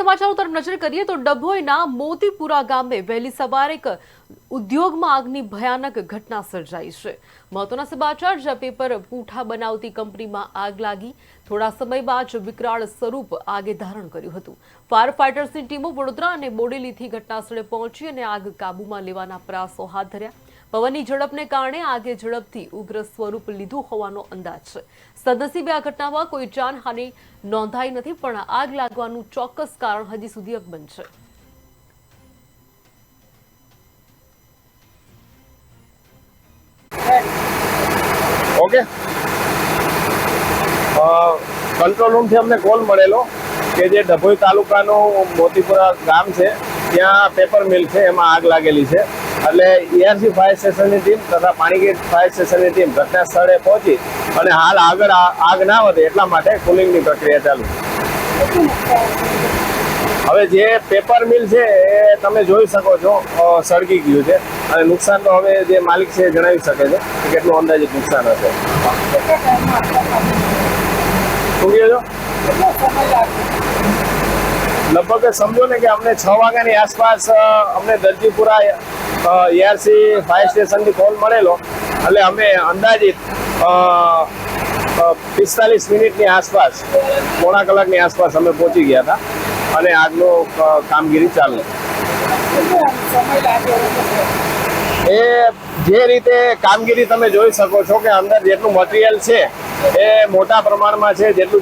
સમાચારો તરફ નજર કરીએ તો ડભોઈના મોતીપુરા ગામે વહેલી સવારે એક ઉદ્યોગમાં આગની ભયાનક ઘટના સર્જાઈ છે। મહત્વના સમાચાર, જ્યાં પેપર પૂઠા બનાવતી કંપનીમાં આગ લાગી। થોડા સમય બાદ જ વિકરાળ સ્વરૂપ આગે ધારણ કર્યું હતું। ફાયર ફાઇટર્સની ટીમો વડોદરા અને બોડેલીથી ઘટનાસ્થળે પહોંચી અને આગ કાબૂમાં લેવાના પ્રયાસો હાથ ધર્યા। પવનની ઝડપને કારણે આગે ઝડપથી ઉગ્ર સ્વરૂપ લીધું હોવાનો અંદાજ છે। સદનસીબે આ ઘટનામાં કોઈ જાનહાનિ નોંધાઈ નથી, પણ આગ લાગવાનું ચોક્કસ કારણ હજી સુધી અકબંધ છે। ઓકે, કંટ્રોલ રૂમથી અમને કોલ મળેલો કે જે ડભોઈ તાલુકાનું મોતીપુરા ગામ છે, ત્યાં પેપર મિલ છે, એમાં આગ લાગેલી છે। એટલે ERC ફાયર સ્ટેશનની ટીમ તથા પાણીગેટ ફાયર સ્ટેશનની ટીમ ઘટના સ્થળે પહોંચી અને હાલ આગળ આગ ના વધે એટલા માટે કુલિંગની પ્રક્રિયા ચાલુ છે। હવે જે પેપર મિલ છે એ તમે જોઈ શકો છો સળગી ગયું છે અને નુકસાન તો હવે જે માલિક છે એ જણાવી શકે છે કે કેટલું અંદાજિત નુકસાન હશે। શું કહો છો? લગભગ સમજો ને કે અમને 6 વાગ્યાની આસપાસ અમને દરજીપુરા ERC ફાયર સ્ટેશનથી કોલ મળેલો, એટલે અમે અંદાજિત 45 મિનિટની આસપાસ, પોણા કલાકની આસપાસ અમે પહોંચી ગયા હતા અને આગનો કામગીરી ચાલુ। એ જે રીતે કામગીરી તમે જોઈ શકો છો કે અંદર જેટલું મટીરિયલ છે એ મોટા પ્રમાણમાં છે, જેટલું